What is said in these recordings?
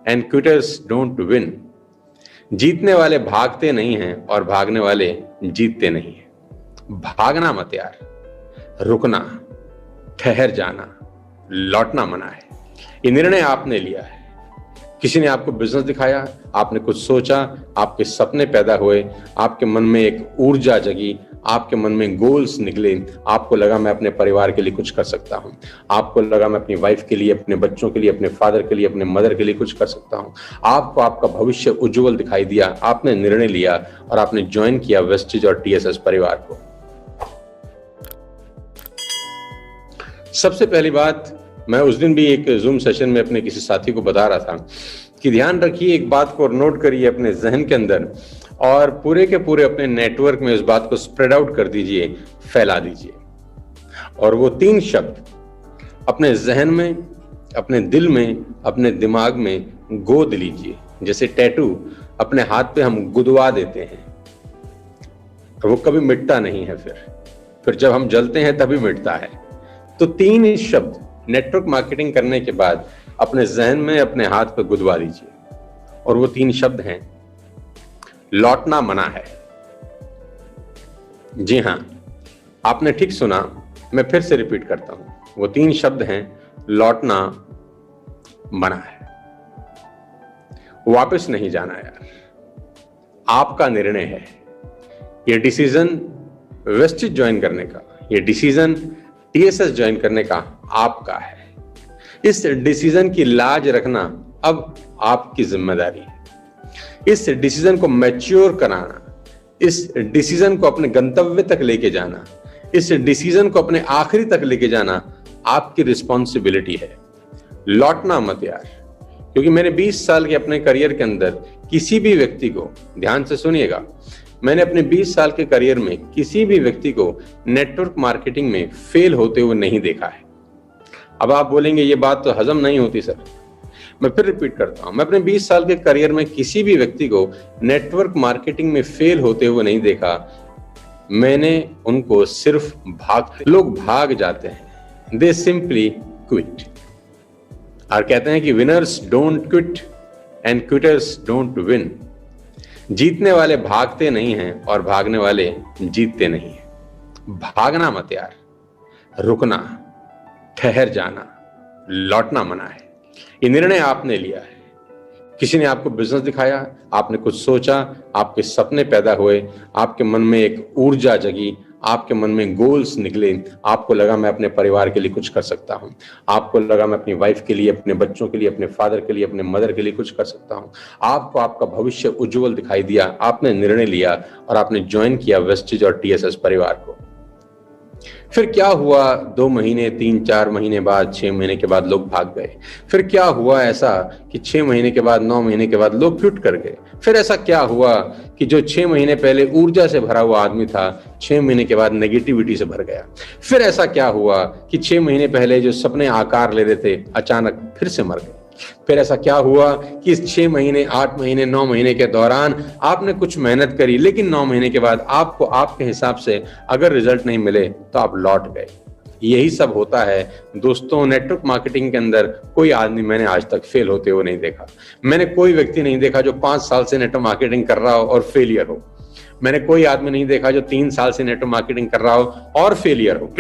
and quitters don't win. जीतने वाले भागते नहीं हैं और भागने वाले जीतते नहीं हैं। भागना मत यार, रुकना, ठहर जाना, लौटना मना है। ये निर्णय आपने लिया है। किसी ने आपको बिजनेस दिखाया, आपने कुछ सोचा, आपके सपने पैदा हुए, आपके मन में एक ऊर्जा जगी, आपके मन में गोल्स निकले, आपको लगा मैं अपने परिवार के लिए कुछ कर सकता हूं, आपको लगा मैं अपनी वाइफ के लिए, अपने बच्चों के लिए, अपने फादर के लिए, अपने मदर के लिए कुछ कर सकता हूं। आपको आपका भविष्य उज्जवल दिखाई दिया, आपने निर्णय लिया और आपने ज्वाइन किया वेस्टेज और टीएसएस परिवार को। सबसे पहली बात, मैं उस दिन भी एक जूम सेशन में अपने किसी साथी को बता रहा था कि ध्यान रखिए, एक बात को नोट करिए अपने जहन के अंदर और पूरे के पूरे अपने नेटवर्क में उस बात को स्प्रेड आउट कर दीजिए, फैला दीजिए। और वो 3 शब्द अपने जहन में, अपने दिल में, अपने दिमाग में गोद लीजिए। जैसे टैटू अपने हाथ पे हम गुदवा देते हैं, वो कभी मिटता नहीं है, फिर जब हम जलते हैं तभी मिटता है। तो 3 शब्द नेटवर्क मार्केटिंग करने के बाद अपने जहन में, अपने हाथ पर गुदवा दीजिए। और वो 3 शब्द हैं, लौटना मना है। जी हां, आपने ठीक सुना, मैं फिर से रिपीट करता हूं। वो 3 शब्द हैं, लौटना मना है। वापस नहीं जाना यार, आपका निर्णय है। ये डिसीजन वेस्टेज ज्वाइन करने का, ये डिसीजन टीएसएस ज्वाइन करने का आपका है। इस डिसीजन की लाज रखना अब आपकी जिम्मेदारी है। इस डिसीजन को मैच्योर कराना, इस डिसीजन को अपने गंतव्य तक लेके जाना, इस डिसीजन को अपने आखिरी तक लेके जाना आपकी रिस्पॉन्सिबिलिटी है। लौटना मत यार, क्योंकि मैंने 20 साल के अपने करियर के अंदर किसी भी व्यक्ति को, ध्यान से सुनिएगा, मैंने अपने 20 साल के करियर में किसी भी व्यक्ति को नेटवर्क मार्केटिंग में फेल होते हुए नहीं देखा है। अब आप बोलेंगे ये बात तो हजम नहीं होती सर। मैं फिर रिपीट करता हूं, मैं अपने 20 साल के करियर में किसी भी व्यक्ति को नेटवर्क मार्केटिंग में फेल होते हुए नहीं देखा। मैंने उनको सिर्फ लोग भाग जाते हैं, दे सिंपली क्विट। और कहते हैं कि winners don't quit and quitters don't win. जीतने वाले भागते नहीं हैं और भागने वाले जीतते नहीं हैं। भागना मत यार, रुकना, ठहर जाना, लौटना मना है। ये निर्णय आपने लिया है। किसी ने आपको बिजनेस दिखाया, आपने कुछ सोचा, आपके सपने पैदा हुए, आपके मन में एक ऊर्जा जगी, आपके मन में गोल्स निकले, आपको लगा मैं अपने परिवार के लिए कुछ कर सकता हूं, आपको लगा मैं अपनी वाइफ के लिए, अपने बच्चों के लिए, अपने फादर के लिए, अपने मदर के लिए कुछ कर सकता हूं। आपको आपका भविष्य उज्जवल दिखाई दिया, आपने निर्णय लिया और आपने ज्वाइन किया वेस्टेज और टीएसएस परिवार को। फिर क्या हुआ? 2 महीने, 3-4 महीने बाद, 6 महीने के बाद लोग भाग गए। फिर क्या हुआ ऐसा कि 6 महीने के बाद, 9 महीने के बाद लोग क्विट कर गए। फिर ऐसा क्या हुआ कि जो 6 महीने पहले ऊर्जा से भरा हुआ आदमी था, 6 महीने के बाद नेगेटिविटी से भर गया। फिर ऐसा क्या हुआ कि 6 महीने पहले जो सपने आकार ले रहे थे, अचानक फिर से मर गए। फिर ऐसा क्या हुआ कि इस 6 महीने, 8 महीने, 9 महीने के दौरान आपने कुछ मेहनत करी, लेकिन 9 महीने के बाद आपको आपके हिसाब से अगर रिजल्ट नहीं मिले तो आप लौट गए। यही सब होता है दोस्तों। नेटवर्क मार्केटिंग के अंदर कोई आदमी मैंने आज तक फेल होते हुए नहीं देखा। मैंने कोई व्यक्ति नहीं देखा जो 5 साल से नेटवर्क मार्केटिंग कर रहा हो और फेलियर हो। मैंने कोई आदमी नहीं देखा जो 3 साल से नेटवर्क मार्केटिंग कर रहा हो और फेलियर हो।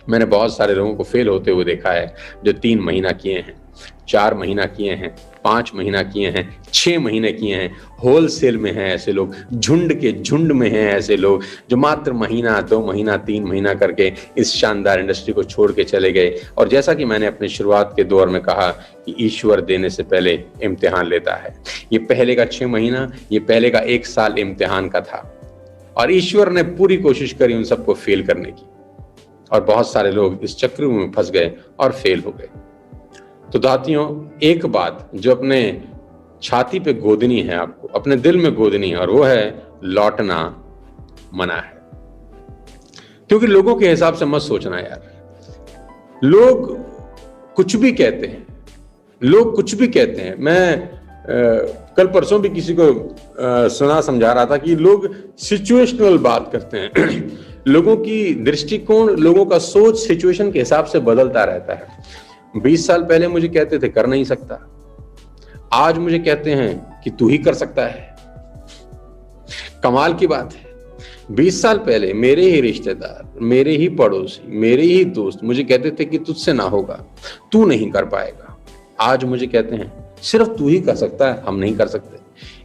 मैंने बहुत सारे लोगों को फेल होते हुए देखा है जो 3 महीना किए हैं, 4 महीना किए हैं, 5 महीना किए हैं, 6 महीने किए हैं। होलसेल में हैं ऐसे लोग, झुंड के झुंड में हैं ऐसे लोग जो मात्र महीना, 2 महीना, 3 महीना करके इस शानदार इंडस्ट्री को छोड़ के चले गए। और जैसा कि मैंने अपने शुरुआत के दौर में कहा कि ईश्वर देने से पहले इम्तिहान लेता है। ये पहले का 6 महीना, ये पहले का 1 साल इम्तिहान का था और ईश्वर ने पूरी कोशिश करी उन सबको फेल करने की। और बहुत सारे लोग इस चक्र में फंस गए और फेल हो गए। तो साथियों, एक बात जो अपने छाती पे गोदनी है, आपको अपने दिल में गोदनी है, और वो है लौटना मना है। क्योंकि लोगों के हिसाब से मत सोचना यार। लोग कुछ भी कहते हैं, लोग कुछ भी कहते हैं। मैं कल परसों भी किसी को सुना समझा रहा था कि लोग सिचुएशनल बात करते हैं। लोगों की दृष्टिकोण, लोगों का सोच सिचुएशन के हिसाब से बदलता रहता है। 20 साल पहले मुझे कहते थे कर नहीं सकता, आज मुझे कहते हैं कि तू ही कर सकता है। कमाल की बात है, 20 साल पहले मेरे ही रिश्तेदार, मेरे ही पड़ोसी, मेरे ही दोस्त मुझे कहते थे कि तुझसे ना होगा, तू नहीं कर पाएगा। आज मुझे कहते हैं सिर्फ तू ही कर सकता है, हम नहीं कर सकते।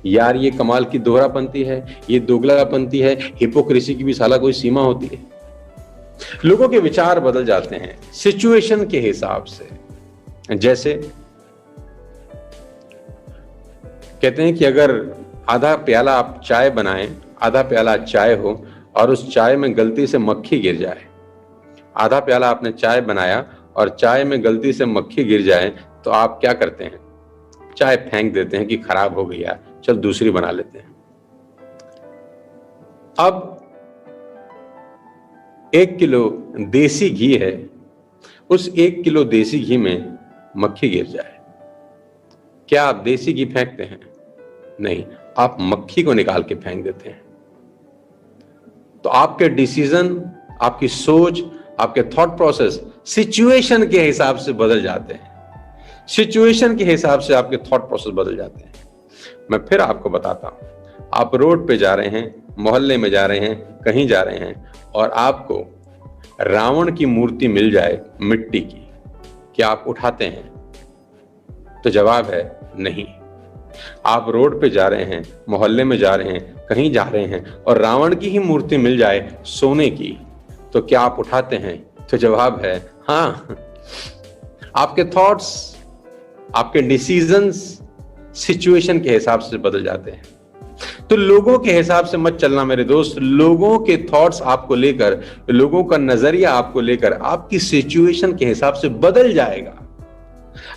यार ये कमाल की दोहरापंथी है, ये दोगलापंथी है, हिपोक्रेसी की भी साला कोई सीमा होती है। लोगों के विचार बदल जाते हैं सिचुएशन के हिसाब से। जैसे कहते हैं कि अगर आधा प्याला आप चाय बनाएं, आधा प्याला चाय हो और उस चाय में गलती से मक्खी गिर जाए, आधा प्याला आपने चाय बनाया और चाय में गलती से मक्खी गिर जाए, तो आप क्या करते हैं? चाय फेंक देते हैं कि खराब हो गई यार, चल दूसरी बना लेते हैं। अब 1 किलो देसी घी है, उस 1 किलो देसी घी में मक्खी गिर जाए, क्या आप देसी घी फेंकते हैं? नहीं, आप मक्खी को निकाल के फेंक देते हैं। तो आपके डिसीजन, आपकी सोच, आपके थॉट प्रोसेस सिचुएशन के हिसाब से बदल जाते हैं। सिचुएशन के हिसाब से आपके थॉट प्रोसेस बदल जाते हैं। मैं फिर आपको बताता हूं, आप रोड पे जा रहे हैं, मोहल्ले में जा रहे हैं, कहीं जा रहे हैं और आपको रावण की मूर्ति मिल जाए मिट्टी की, क्या आप उठाते हैं? तो जवाब है नहीं। आप रोड पे जा रहे हैं, मोहल्ले में जा रहे हैं, कहीं जा रहे हैं और रावण की ही मूर्ति मिल जाए सोने की, तो क्या आप उठाते हैं? तो जवाब है हाँ। आपके थॉट्स, आपके डिसीजंस सिचुएशन के हिसाब से बदल जाते हैं। तो लोगों के हिसाब से मत चलना मेरे दोस्त। लोगों के थॉट्स आपको लेकर, लोगों का नजरिया आपको लेकर आपकी सिचुएशन के हिसाब से बदल जाएगा।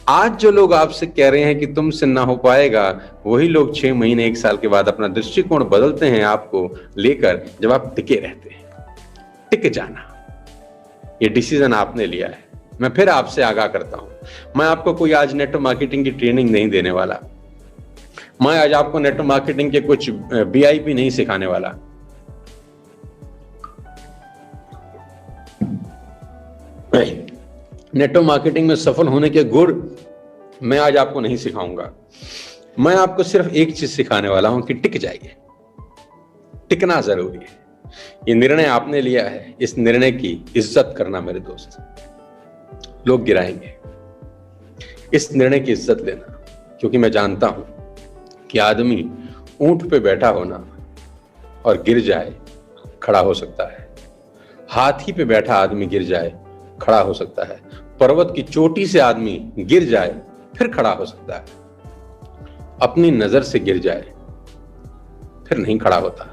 आज जो लोग आपसे कह रहे हैं कि तुमसे ना हो पाएगा, वही लोग 6 महीने 1 साल के बाद अपना दृष्टिकोण बदलते हैं आपको लेकर, जब आप टिके रहते हैं। टिक जाना, ये डिसीजन आपने लिया है। मैं फिर आपसे आगाह करता हूं, मैं आपको कोई आज नेटवर्क मार्केटिंग की ट्रेनिंग नहीं देने वाला। मैं आज आपको नेटवर्क मार्केटिंग के कुछ BIP नहीं सिखाने वाला। नेटवर्क मार्केटिंग में सफल होने के गुर मैं आज आपको नहीं सिखाऊंगा। मैं आपको सिर्फ एक चीज सिखाने वाला हूं कि टिक जाइए। टिकना जरूरी है। ये निर्णय आपने लिया है, इस निर्णय की इज्जत करना मेरे दोस्त। लोग गिराएंगे, इस निर्णय की इज्जत लेना, क्योंकि मैं जानता हूं कि आदमी ऊंट पे बैठा होना और गिर जाए, खड़ा हो सकता है। हाथी पे बैठा आदमी गिर जाए, खड़ा हो सकता है। पर्वत की चोटी से आदमी गिर जाए, फिर खड़ा हो सकता है। अपनी नजर से गिर जाए, फिर नहीं खड़ा होता।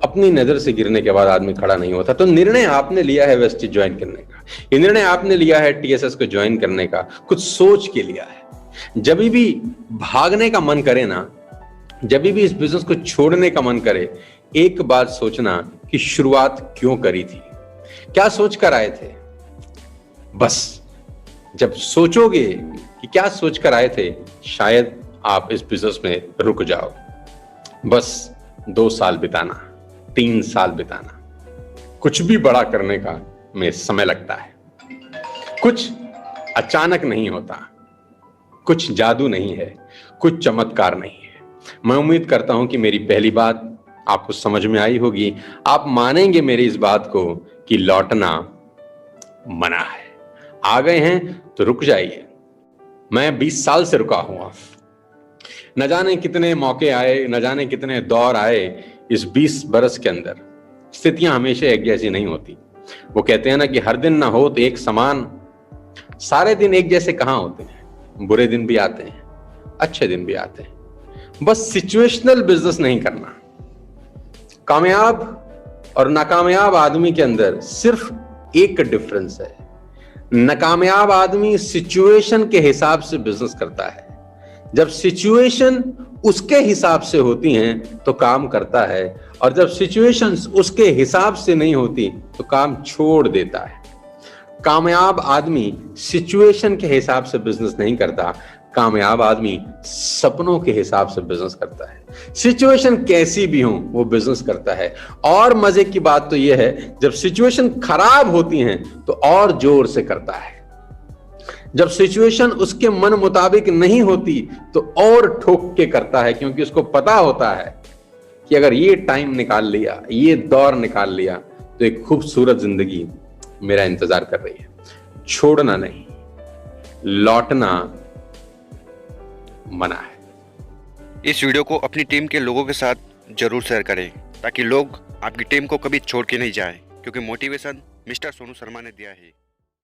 अपनी नजर से गिरने के बाद आदमी खड़ा नहीं होता। तो निर्णय आपने लिया है वेस्टिज ज्वाइन करने का, ये निर्णय आपने लिया है TSS को ज्वाइन करने का, कुछ सोच के लिया है। जब भी भागने का मन करे ना, जब भी इस बिजनेस को छोड़ने का मन करे, एक बात सोचना कि शुरुआत क्यों करी थी, क्या सोच कर आए थे। बस जब सोचोगे कि क्या सोच कर आए थे, शायद आप इस बिजनेस में रुक जाओ। बस 2 साल बिताना, 3 साल बिताना, कुछ भी बड़ा करने का में समय लगता है। कुछ अचानक नहीं होता, कुछ जादू नहीं है, कुछ चमत्कार नहीं है। मैं उम्मीद करता हूं कि मेरी पहली बात आपको समझ में आई होगी। आप मानेंगे मेरी इस बात को कि लौटना मना है। आ गए हैं तो रुक जाइए। मैं 20 साल से रुका हुआ, न जाने कितने मौके आए, न जाने कितने दौर आए इस 20 बरस के अंदर। स्थितियां हमेशा एक जैसी नहीं होती। वो कहते हैं ना कि हर दिन ना हो तो एक समान। सारे दिन एक जैसे कहां होते हैं, बुरे दिन भी आते हैं, अच्छे दिन भी आते हैं। बस सिचुएशनल बिजनेस नहीं करना। कामयाब और नाकामयाब आदमी के अंदर सिर्फ एक डिफरेंस है। नाकामयाब आदमी सिचुएशन के हिसाब से बिजनेस करता है। जब सिचुएशन उसके हिसाब से होती हैं तो काम करता है, और जब सिचुएशंस उसके हिसाब से नहीं होती तो काम छोड़ देता है। कामयाब आदमी सिचुएशन के हिसाब से बिजनेस नहीं करता, कामयाब आदमी सपनों के हिसाब से बिजनेस करता है। सिचुएशन कैसी भी हो वो बिजनेस करता है। और मजे की बात तो यह है, जब सिचुएशन खराब होती हैं तो और जोर से करता है। जब सिचुएशन उसके मन मुताबिक नहीं होती तो और ठोक के करता है, क्योंकि उसको पता होता है कि अगर ये टाइम निकाल लिया, ये दौर निकाल लिया, तो एक खूबसूरत जिंदगी मेरा इंतजार कर रही है। छोड़ना नहीं, लौटना मना है। इस वीडियो को अपनी टीम के लोगों के साथ जरूर शेयर करें ताकि लोग आपकी टीम को कभी छोड़ के नहीं जाएं, क्योंकि मोटिवेशन मिस्टर सोनू शर्मा ने दिया है।